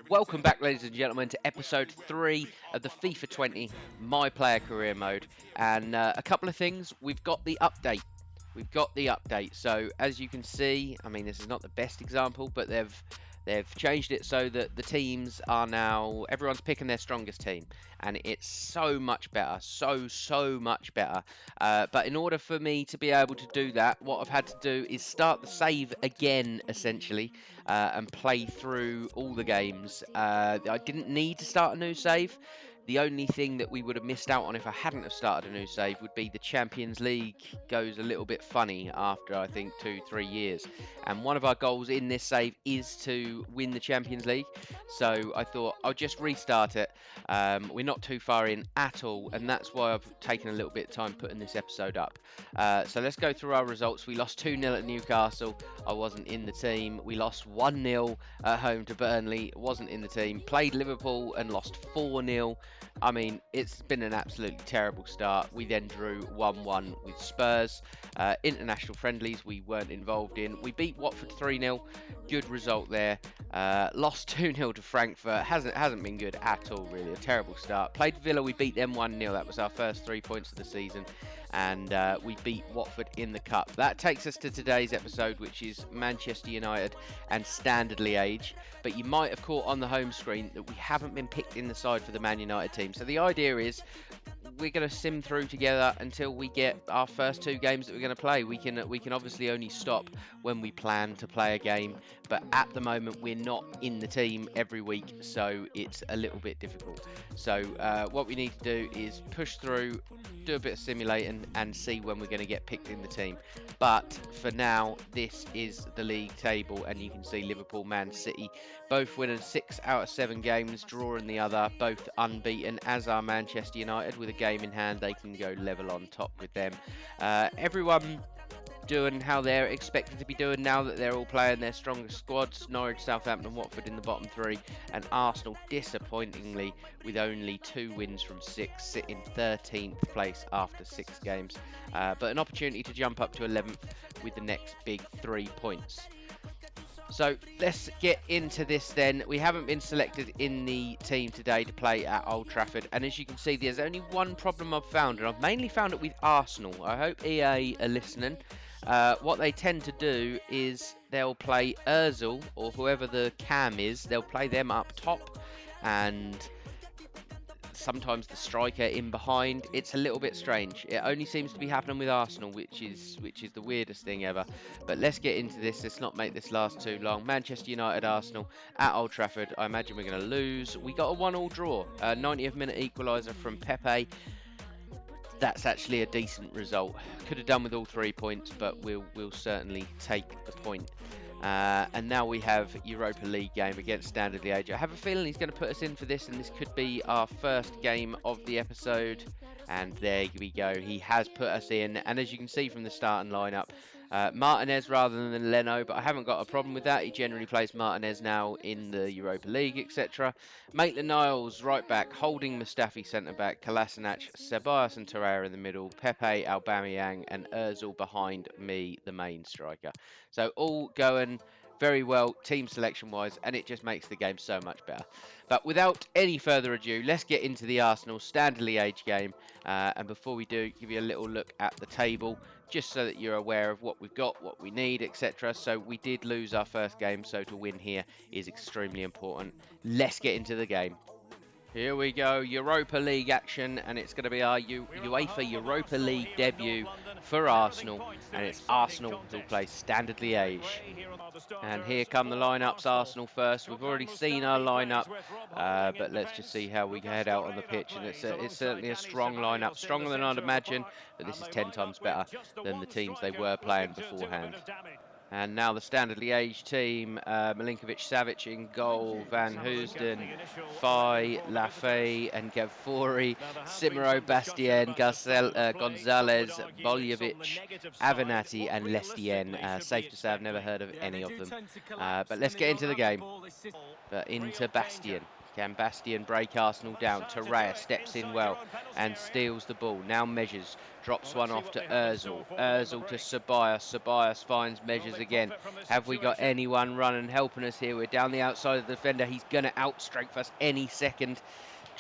Welcome back, ladies and gentlemen, to episode 3 of the FIFA 20 My Player Career Mode. And a couple of things, we've got the update. So as you can see, I mean, this is not the best example, but they've changed it so that the teams are now, everyone's picking their strongest team, and it's so much better, so much better. But in order for me to be able to do that, what I've had to do is start the save again, essentially, and play through all the games. I didn't need to start a new save. The only thing that we would have missed out on if I hadn't have started a new save would be the Champions League goes a little bit funny after, I think, 2-3 years. And one of our goals in this save is to win the Champions League. So I thought I'll just restart it. We're not too far in at all, and that's why I've taken a little bit of time putting this episode up. So let's go through our results. We lost 2-0 at Newcastle. I wasn't in the team. We lost 1-0 at home to Burnley. Wasn't in the team. Played Liverpool and lost 4-0. I mean, it's been an absolutely terrible start. We then drew 1-1 with Spurs. International friendlies we weren't involved in. We beat Watford 3-0. Good result there. Lost 2-0 to Frankfurt. Hasn't been good at all, really. A terrible start. Played Villa. We beat them 1-0. That was our first 3 points of the season. And we beat Watford in the Cup. That takes us to today's episode, which is Manchester United and Standard Liège. But you might have caught on the home screen that we haven't been picked in the side for the Man United team. So the idea is we're going to sim through together until we get our first 2 games that we're going to play. We can obviously only stop when we plan to play a game, but at the moment we're not in the team every week, so it's a little bit difficult. So what we need to do is push through, do a bit of simulating, and see when we're going to get picked in the team. But for now, this is the league table, and you can see Liverpool, Man City, both winning 6 out of 7 games, drawing the other, both unbeaten, as are Manchester United. With a game in hand, they can go level on top with them. Everyone doing how they're expected to be doing now that they're all playing their strongest squads. Norwich, Southampton, Watford in the bottom 3, and Arsenal disappointingly with only 2 wins from 6, sitting 13th place after 6 games, but an opportunity to jump up to 11th with the next big 3 points. So let's get into this then. We haven't been selected in the team today to play at Old Trafford, and as you can see, there's only one problem I've found, and I've mainly found it with Arsenal. I hope EA are listening. What they tend to do is they'll play Ozil, or whoever the cam is, they'll play them up top, and sometimes the striker in behind. It's a little bit strange. It only seems to be happening with Arsenal, which is the weirdest thing ever. But let's get into this. Let's not make this last too long. Manchester United, Arsenal at Old Trafford. I imagine we're going to lose. We got a 1-1 draw. 90th minute equaliser from Pepe. That's actually a decent result. Could have done with all 3 points, but we'll certainly take the point. And now we have Europa League game against Standard Liège. I have a feeling he's going to put us in for this, and this could be our first game of the episode. And there we go. He has put us in. And as you can see from the starting lineup, Martinez rather than Leno, but I haven't got a problem with that. He generally plays Martinez now in the Europa League, etc. Maitland-Niles, right back. Holding, Mustafi, centre back. Kolasinac, Ceballos and Torreira in the middle. Pepe, Aubameyang and Ozil behind me, the main striker. So all going very well team selection wise, and it just makes the game so much better. But without any further ado, let's get into the Arsenal Standard Liège game, and before we do, give you a little look at the table just so that you're aware of what we've got, what we need, etc. So we did lose our first game, so to win here is extremely important. Let's get into the game. Here we go, Europa League action, and it's going to be our UEFA Europa League debut for Arsenal, and it's Arsenal who play Standard Liège. And here come the lineups. Arsenal first. We've already seen our lineup, but let's just see how we head out on the pitch, and it's certainly a strong lineup, stronger than I'd imagine, but this is 10 times better than the teams they were playing beforehand. And now the Standard Liège team, Milinkovic-Savic in goal, Van Hoosden, Faye, Lafay and Gavfori, Simero, Bastien, Gonzalez, Boljevic, Avenatti and Lestien. Safe to say I've never heard of any of them. But let's get into the game. Into Bastien. Can Bastian break Arsenal down? Torreira steps in well and steals the ball. Now Measures drops one off to Ozil. Ozil to Ceballos. Ceballos finds Measures again. Have we got anyone running helping us here? We're down the outside of the defender. He's going to outstrength us any second.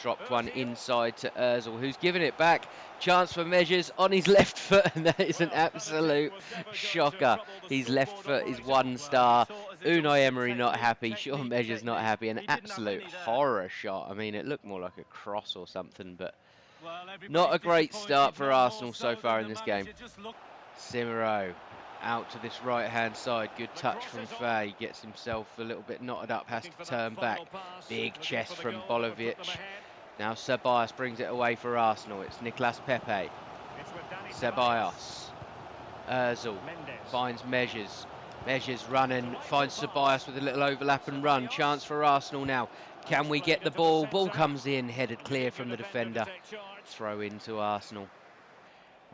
Dropped one inside to Ozil, who's giving it back. Chance for Measures on his left foot, and that is an absolute shocker. His left foot is 1 star. Unai Emery not happy. Sean Measures not happy. An absolute horror shot. I mean, it looked more like a cross or something, but not a great start for Arsenal so far in this game. Simero out to this right-hand side. Good touch from Faye. Gets himself a little bit knotted up. Has to turn back. Big chest from Bolovic. Now Ceballos brings it away for Arsenal. It's Nicolas Pepe. Ceballos. Ozil finds Measures. Measures running. Finds Ceballos with a little overlap and run. Chance for Arsenal now. Can we get the ball? Ball comes in. Headed clear from the defender. Throw into Arsenal.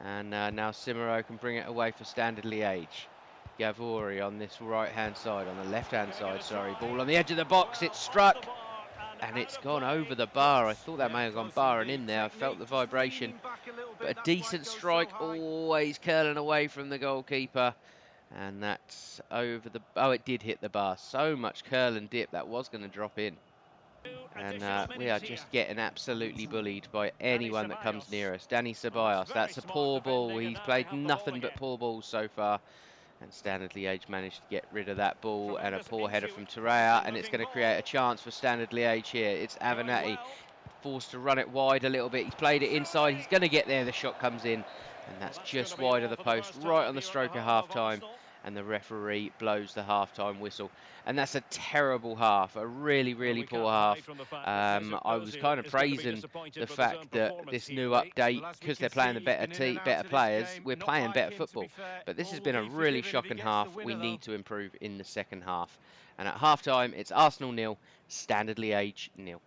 And now Simero can bring it away for Standard Liège. Gavori on this right-hand side, on the left-hand side, sorry. Ball on the edge of the box, it's struck, and it's gone over the bar. I thought that may have gone bar and in there. I felt the vibration. But a decent strike, always curling away from the goalkeeper. And that's over the... Oh, it did hit the bar. So much curl and dip, that was going to drop in. And we are just getting absolutely bullied by anyone that comes near us. Dani Ceballos, that's a poor ball. He's played nothing but poor balls so far. And Standard Liège managed to get rid of that ball, and a poor header from Torreira, and it's going to create a chance for Standard Liège here. It's Avenatti, forced to run it wide a little bit. He's played it inside. He's going to get there. The shot comes in, and that's just wide of the post, right on the stroke of half-time. And the referee blows the half-time whistle. And that's a terrible half, a really, really poor half. I was kind of praising the fact that this new update, because they're playing the better players, we're playing better football. But this has been a really shocking half. We need to improve in the second half. And at half-time, it's Arsenal 0, Standard Liège 0.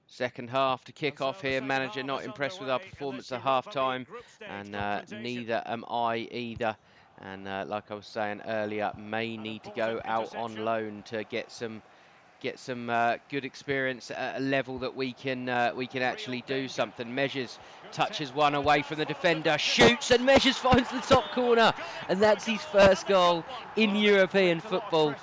Second half to kick off here. Manager not impressed with our performance at half-time. And neither am I either. And like I was saying earlier, may need to go out on loan to get some good experience at a level that we can actually do something. Measures touches one away from the defender, shoots, and Measures finds the top corner, and that's his first goal in European football,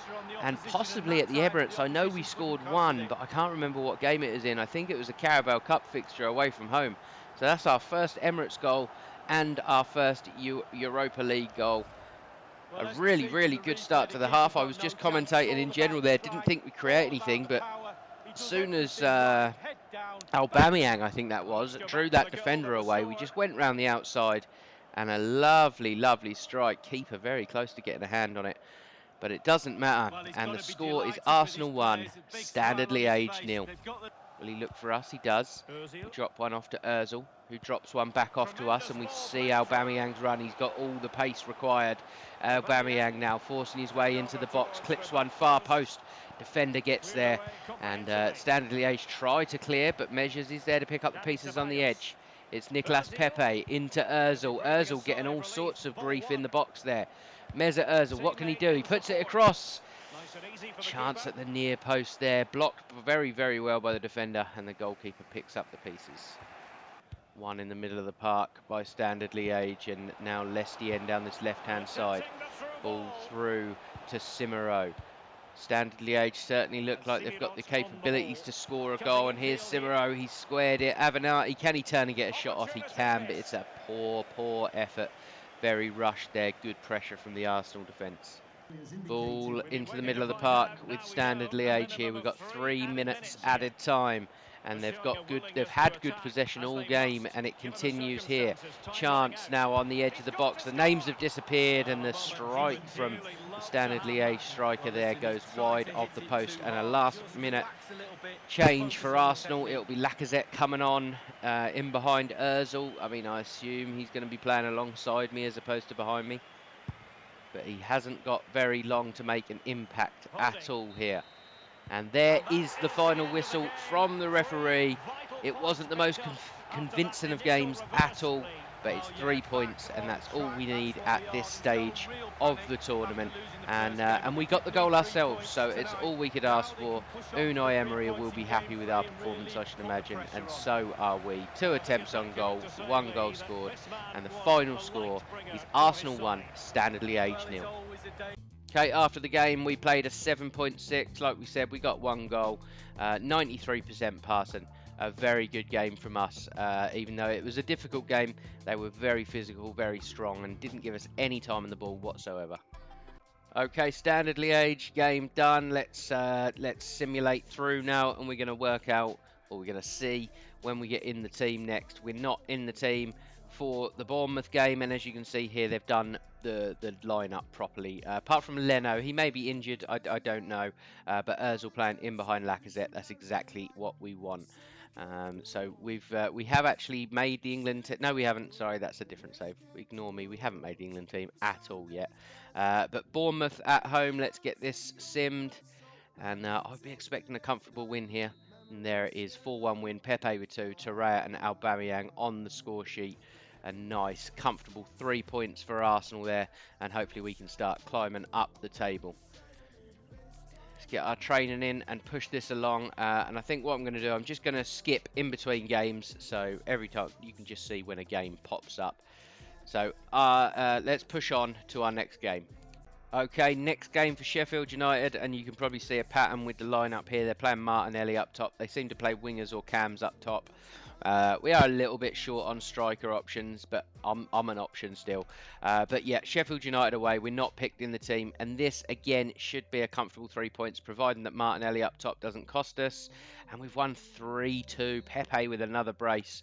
and possibly at the Emirates. I know we scored one, but I can't remember what game it was in. I think it was a Carabao Cup fixture away from home. So that's our first Emirates goal and our first Europa League goal. A really, really good start to the half. I was just commentating in general there. Didn't think we create anything, but as soon as Aubameyang, I think that was, drew that defender away, we just went round the outside, and a lovely, lovely strike. Keeper very close to getting a hand on it, but it doesn't matter. And the score is Arsenal 1, Standard Liège 0. Will he look for us? He does. We drop one off to Ozil, who drops one back off to us, and we see Aubameyang's run. He's got all the pace required. Aubameyang now forcing his way into the box, clips one far post. Defender gets there, and Standard Liège try to clear, but Measures is there to pick up the pieces on the edge. It's Nicolas Pepe into Ozil. Ozil getting all sorts of grief in the box there. Mesut Ozil, what can he do? He puts it across. Chance at the near post there, blocked very, very well by the defender, and the goalkeeper picks up the pieces. One in the middle of the park by Standard Liège, and now Lestienne down this left-hand side. Ball through to Simero. Standard Liège certainly look like they've got the capabilities to score a goal, and here's Simero. He's squared it. Avenatti, can he turn and get a shot off? He can, but it's a poor, poor effort. Very rushed there. Good pressure from the Arsenal defence. Ball into the middle of the park with Standard Liège here. We've got 3 minutes added time, and they've had good possession all game, and it continues here. Chance now on the edge of the box. The names have disappeared, and the strike from the Standard Liège striker there goes wide of the post, and a last minute change for Arsenal. It'll be Lacazette coming on in behind Ozil. I mean, I assume he's going to be playing alongside me as opposed to behind me, but he hasn't got very long to make an impact at all here. And there is the final whistle from the referee. It wasn't the most convincing of games at all, but it's 3 points, and that's all we need at this stage of the tournament. And we got the goal ourselves, so it's all we could ask for. Unai Emery will be happy with our performance, I should imagine, and so are we. 2 attempts on goal, 1 goal scored, and the final score is Arsenal 1, Standard Liège 0. Okay, after the game, we played a 7.6. Like we said, we got 1 goal, 93% passing. A very good game from us. Even though it was a difficult game, they were very physical, very strong, and didn't give us any time on the ball whatsoever. Okay, Standard Liège game done. Let's simulate through now, and we're going to work out, or we're going to see when we get in the team next. We're not in the team for the Bournemouth game, and as you can see here, they've done the lineup properly. Apart from Leno, he may be injured, I don't know, but Ozil playing in behind Lacazette, that's exactly what we want. So we have actually made the England team. No, we haven't. Sorry, that's a different save. Ignore me. We haven't made the England team at all yet. But Bournemouth at home. Let's get this simmed, and I'll be expecting a comfortable win here. And there it is, 4-1 win. Pepe with 2, Torreira and Aubameyang on the score sheet. A nice, comfortable 3 points for Arsenal there, and hopefully we can start climbing up the table. Let's get our training in and push this along, and I think what I'm going to do, I'm just going to skip in between games, so every time you can just see when a game pops up. So let's push on to our next game. Okay, next game for Sheffield United, and you can probably see a pattern with the lineup here. They're playing Martinelli up top. They seem to play wingers or cams up top. We are a little bit short on striker options, but I'm an option still. But yeah, Sheffield United away. We're not picked in the team, and this again should be a comfortable 3 points, providing that Martinelli up top doesn't cost us. And we've won 3-2. Pepe with another brace.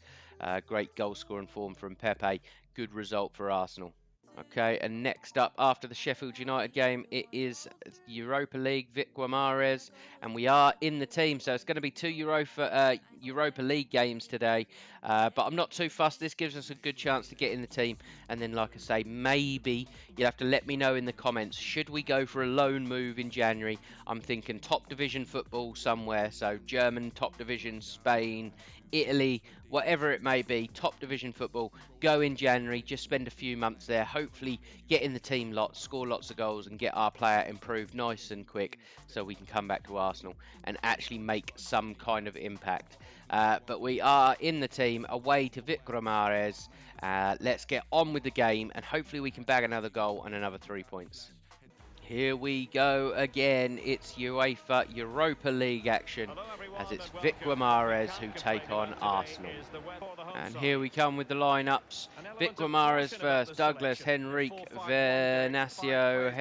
Great goal scoring form from Pepe. Good result for Arsenal. Okay, and next up after the Sheffield United game, it is Europa League, Vic Guimaraes, and we are in the team, so it's going to be 2 Europa League games today, but I'm not too fussed. This gives us a good chance to get in the team, and then like I say, maybe you'll have to let me know in the comments, should we go for a loan move in January? I'm thinking top division football somewhere, so German top division, Spain, Italy, whatever it may be, top division football, go in January, just spend a few months there, hopefully get in the team lot, score lots of goals and get our player improved nice and quick so we can come back to Arsenal and actually make some kind of impact. But we are in the team away to Vic Guimaraes. Let's get on with the game and hopefully we can bag another goal and another 3 points. Here we go again. It's UEFA Europa League action as it's Vic Guimaraes who take on Arsenal. And here we come with the lineups. Vic Guimaraes first, Douglas, Henrique, Venancio,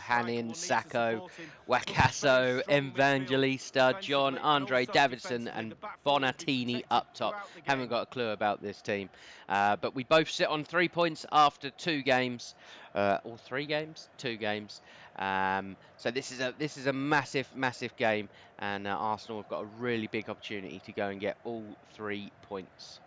Hanin, Sacco, Wakaso, Evangelista, John, Andre Davidson and Bonatini up top. Haven't got a clue about this team. But we both sit on 3 points after 2 games. Or 3 games? 2 games. So this is a massive game, and Arsenal have got a really big opportunity to go and get all 3 points.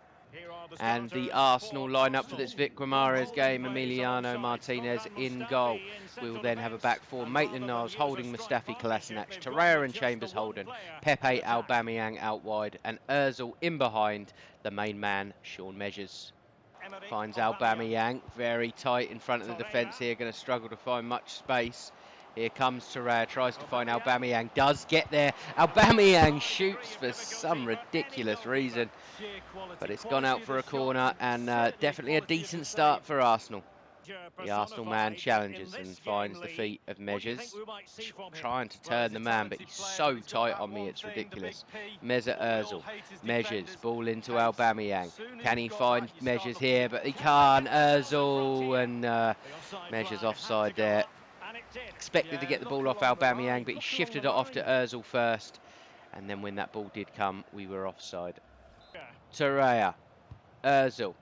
And the Arsenal lineup for this Vic Guimaraes game: Emiliano Martinez in goal. We will then have a back four: Maitland-Niles, Holding, Mustafi, Kolasinac, Torreira and Chambers Holden, Pepe, Aubameyang out wide, and Ozil in behind the main man, Sean Measures. Finds Aubameyang, very tight in front of the defence here, going to struggle to find much space. Here comes Torreira, tries to find Aubameyang, does get there. Aubameyang shoots for some ridiculous reason, but it's gone out for a corner, and definitely a decent start for Arsenal. The Arsenal man challenges and finds the feet of Measures, trying to turn the man, but he's so tight on me, it's ridiculous. Mesut Ozil, Measures, ball into Aubameyang. Can he find Measures here? But he can't. Ozil, and Measures offside there. Expected to get the ball off Aubameyang, but he shifted it off to Ozil first, and then when that ball did come, we were offside. Torreira, Ozil,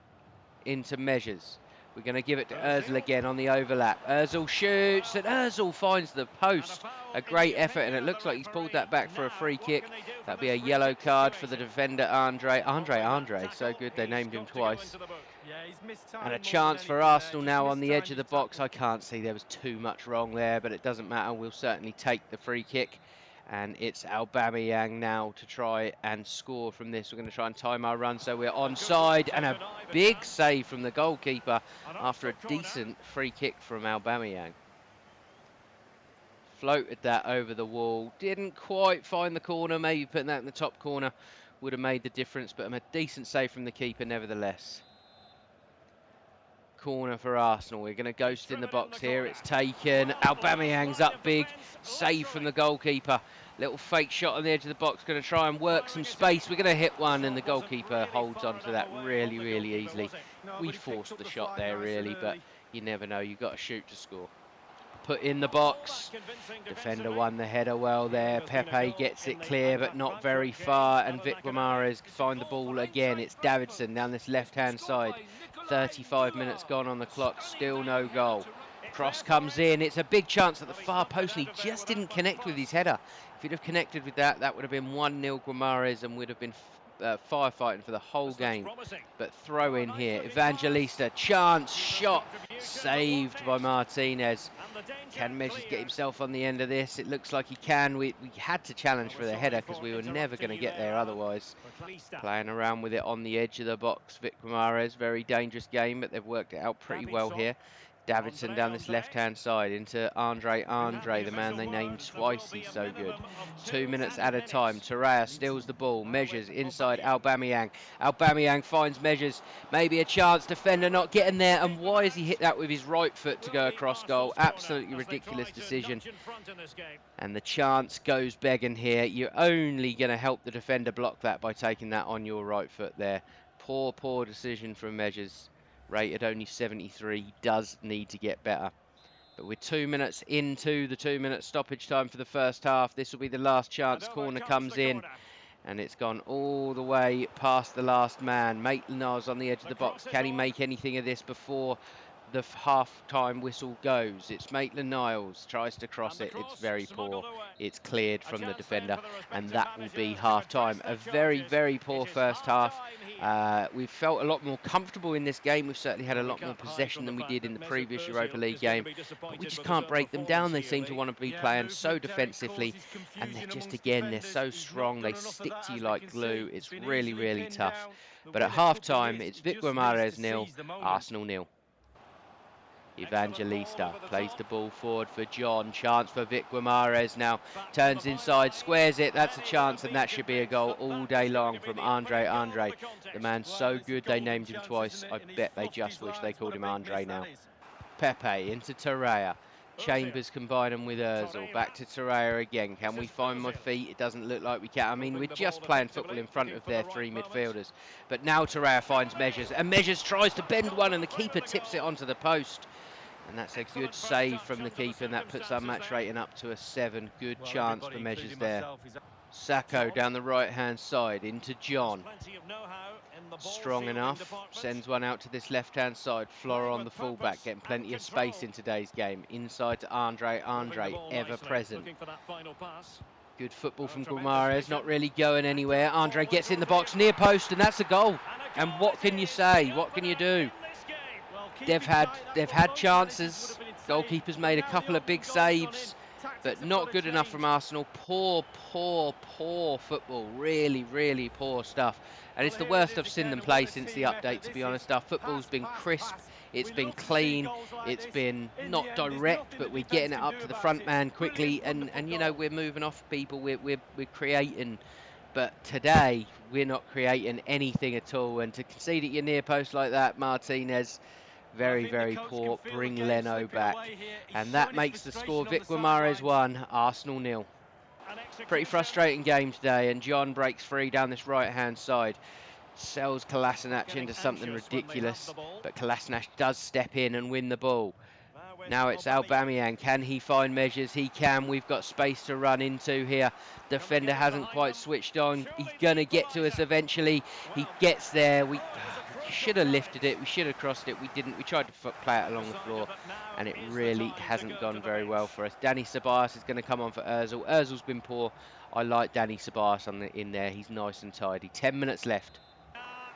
into Measures. We're going to give it to Ozil again on the overlap. Ozil shoots, and Ozil finds the post. A great effort, and it looks like he's pulled that back for a free kick. That'll be a yellow card for the defender, Andre, so good they named him twice. And a chance for Arsenal now on the edge of the box. I can't see there was too much wrong there, but it doesn't matter. We'll certainly take the free kick. And it's Aubameyang now to try and score from this. We're going to try and time our run so we're onside, and a big save from the goalkeeper after a decent free kick from Aubameyang. Floated that over the wall, didn't quite find the corner, maybe putting that in the top corner would have made the difference, but a decent save from the keeper nevertheless. Corner for Arsenal. We're going to ghost in the box here. It's taken. Aubameyang's up big. Save from the goalkeeper. Little fake shot on the edge of the box. Going to try and work some space. We're going to hit one, and the goalkeeper holds on to that really, really easily. We forced the shot there, really, but you never know. You've got to shoot to score. Put in the box. Defender won the header well there. Pepe gets it clear, but not very far. And Vic Guimaraes find the ball again. It's Davidson down this left-hand side. 35 minutes gone on the clock. Still no goal. Cross comes in. It's a big chance at the far post, and he just didn't connect with his header. If he'd have connected with that, that would have been 1-0 Guimaraes and would have been firefighting for the whole game. But throw in here. Evangelista, chance, shot, saved by Martinez. Can Measures get himself on the end of this? It looks like he can. We had to challenge for the header because we were never going to get there otherwise. Playing around with it on the edge of the box. Vic Guimaraes, very dangerous game, but they've worked it out pretty well here. Davidson down this left-hand side into Andre, the man they named twice. He's so good. 2 minutes at a time. Torreira steals the ball. Measures inside Aubameyang. Aubameyang finds Measures. Maybe a chance. Defender not getting there. And why has he hit that with his right foot to go across goal? Absolutely ridiculous decision. And the chance goes begging here. You're only going to help the defender block that by taking that on your right foot there. Poor, poor decision from Measures. Rated only 73, does need to get better. But we're 2 minutes into the 2-minute stoppage time for the first half. This will be the last chance. Corner comes in, and it's gone all the way past the last man. Maitland-Niles on the edge of the box. Can he make anything of this before the half-time whistle goes? It's Maitland-Niles, tries to cross it. It's very poor. It's cleared from the defender, and that will be half-time. A very, very poor first half. We've felt a lot more comfortable in this game. We've certainly had a lot more possession than we did in the previous Europa League game, but we just can't break them down. They seem to want to be playing so defensively, and they're just, again, they're so strong. They stick to you like glue. It's really, really tough. But at half-time, it's Vic Guimaraes 0, Arsenal 0. Evangelista plays the ball forward for John. Chance for Vic Guimaraes now. Turns inside, squares it. That's a chance, and that should be a goal all day long from Andre. The man's so good they named him twice. I bet they just wish they called him Andre now. Pepe into Torreira. Chambers combining with Ozil. Back to Torreira again. Can we find my feet? It doesn't look like we can. I mean, we're just playing football in front of their three midfielders. But now Torreira finds Measures, and Measures tries to bend one, and the keeper tips it onto the post. And that's a good save from the keeper, and that puts our match rating up to a 7. Good chance for Measures there. Sacco down the right-hand side into John. Strong enough, sends one out to this left-hand side. Flora on the fullback, getting plenty of space in today's game. Inside to Andre, ever present. Good football from Guimaraes, not really going anywhere. Andre gets in the box, near post, and that's a goal. And what can you say? What can you do? They've had chances. Goalkeeper's made a couple of big saves, but not good enough from Arsenal. Poor football. Really, really poor stuff. And it's the worst I've seen them play since the update, to be honest. Our football's been crisp. It's been clean. It's been not direct, but we're getting it up to the front man quickly. And you know, we're moving off people. We're creating. But today, we're not creating anything at all. And to concede at your near post like that, Martinez, very, very poor. Bring Leno back. And that makes the score Vic Guimaraes 1, Arsenal 0. Pretty frustrating game today, and John breaks free down this right-hand side. Sells Kolasinac into something ridiculous, but Kolasinac does step in and win the ball. Now it's Aubameyang. Can he find Measures? He can. We've got space to run into here. Defender hasn't quite switched on. He's going to get to us eventually. He gets there. We should have lifted it. We should have crossed it. We didn't. We tried to play it along the floor, and it really hasn't gone very well for us. Dani Ceballos is going to come on for Ozil. Ozil's been poor. I like Dani Ceballos in there. He's nice and tidy. 10 minutes left.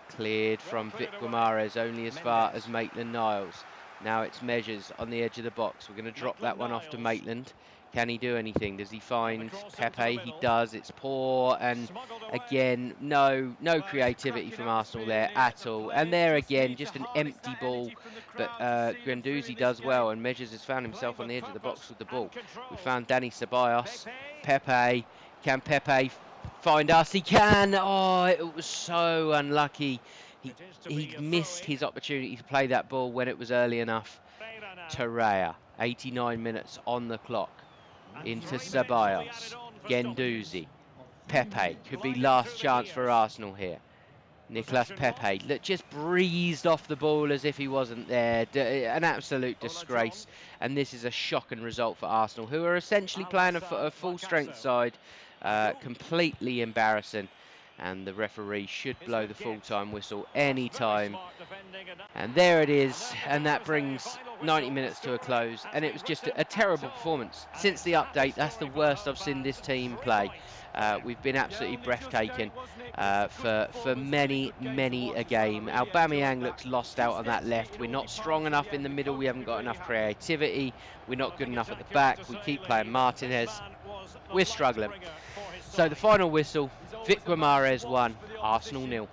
Cleared from Vic Guimaraes, only as far as Maitland-Niles. Now it's Measures on the edge of the box. We're going to drop that one off to Maitland. Can he do anything? Does he find Pepe? He does. It's poor, and again, no creativity from Arsenal there at all. And there again, just an empty ball. But Guendouzi does well, and Measures has found himself on the edge of the box with the ball. We found Dani Ceballos. Pepe. Can Pepe find us? He can. Oh, it was so unlucky. He missed his opportunity to play that ball when it was early enough. Torreira, 89 minutes on the clock. Into Ceballos. Guendouzi. Pepe. Could be last chance for Arsenal here. Nicolas Pepe just breezed off the ball as if he wasn't there. An absolute disgrace. And this is a shocking result for Arsenal, who are essentially playing a full-strength side. Completely embarrassing. And the referee should blow the full-time whistle any time. And there it is. And that brings 90 minutes to a close. And it was just a terrible performance. Since the update, that's the worst I've seen this team play. We've been absolutely breathtaking for many a game. Aubameyang looks lost out on that left. We're not strong enough in the middle. We haven't got enough creativity. We're not good enough at the back. We keep playing Martinez. We're struggling. So the final whistle, Vic Guimaraes 1, Arsenal 0.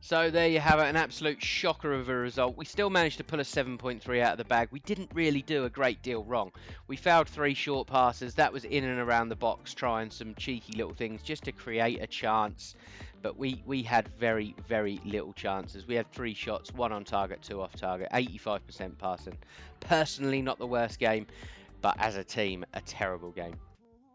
So there you have it, an absolute shocker of a result. We still managed to pull a 7.3 out of the bag. We didn't really do a great deal wrong. We fouled 3 short passes. That was in and around the box, trying some cheeky little things just to create a chance. But we had very little chances. We had 3 shots, 1 on target, 2 off target, 85% passing. Personally, not the worst game, but as a team, a terrible game.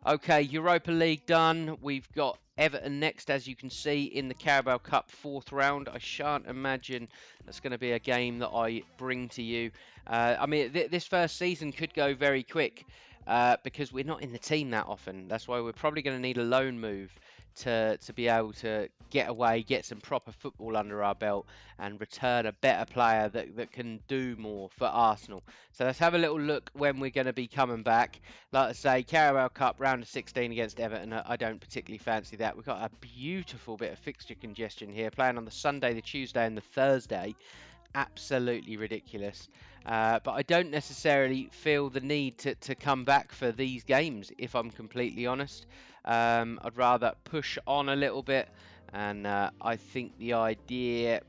Okay, Europa League done. We've got Everton next, as you can see, in the Carabao Cup 4th round. I shan't imagine that's going to be a game that I bring to you. I mean, this first season could go very quick because we're not in the team that often. That's why we're probably going to need a loan move to be able to get away, get some proper football under our belt, and return a better player that can do more for Arsenal. So let's have a little look when we're going to be coming back. Like I say, Carabao Cup round of 16 against Everton. I don't particularly fancy that. We've got a beautiful bit of fixture congestion here, playing on the Sunday, the Tuesday, and the Thursday. Absolutely ridiculous. But I don't necessarily feel the need to come back for these games, if I'm completely honest. I'd rather push on a little bit, and I think the idea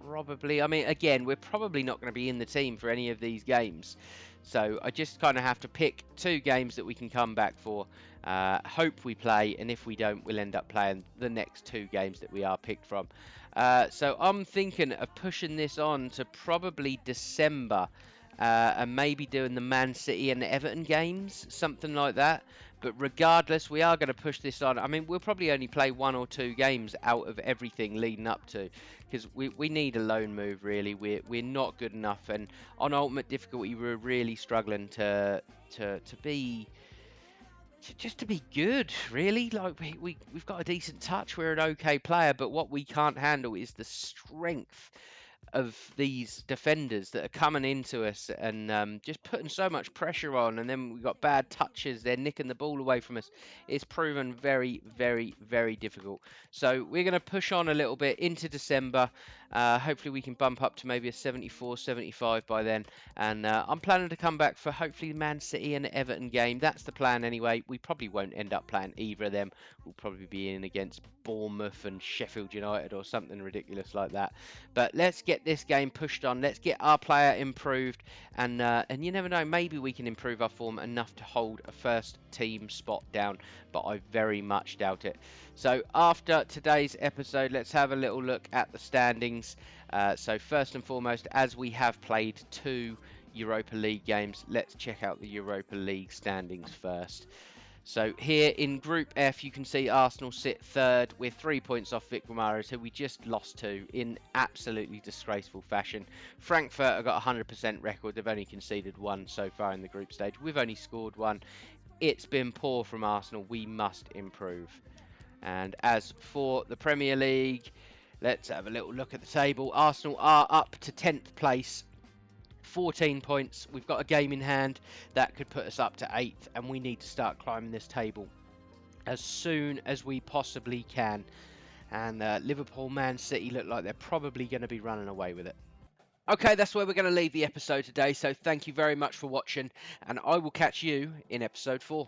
probably, I mean, again, we're probably not going to be in the team for any of these games. So I just kind of have to pick 2 games that we can come back for. Hope we play, and if we don't, we'll end up playing the next 2 games that we are picked from. So I'm thinking of pushing this on to probably December and maybe doing the Man City and the Everton games, something like that. But regardless, we are going to push this on. I mean, we'll probably only play 1 or 2 games out of everything leading up to, because we need a loan move, really. We're not good enough, and on Ultimate Difficulty, we're really struggling to be... just to be good, really. Like we've got a decent touch. We're an okay player, but what we can't handle is the strength of these defenders that are coming into us and just putting so much pressure on, and then we've got bad touches. They're nicking the ball away from us. It's proven very difficult. So we're going to push on a little bit into December. Hopefully we can bump up to maybe a 74, 75 by then. And I'm planning to come back for hopefully Man City and Everton game. That's the plan anyway. We probably won't end up playing either of them. We'll probably be in against Bournemouth and Sheffield United or something ridiculous like that. But let's get this game pushed on. Let's get our player improved. And you never know, maybe we can improve our form enough to hold a first team spot down. But I very much doubt it. So after today's episode, let's have a little look at the standings. So first and foremost, as we have played 2 Europa League games, let's check out the Europa League standings first. So here in Group F, you can see Arsenal sit 3rd with 3 points off Vic Guimaraes, who we just lost to in absolutely disgraceful fashion. Frankfurt have got a 100% record. They've only conceded 1 so far in the group stage. We've only scored 1. It's been poor from Arsenal. We must improve. And as for the Premier League, let's have a little look at the table. Arsenal are up to 10th place, 14 points. We've got a game in hand that could put us up to 8th, and we need to start climbing this table as soon as we possibly can. And Liverpool, Man City look like they're probably going to be running away with it. Okay, that's where we're going to leave the episode today. So thank you very much for watching, and I will catch you in episode 4.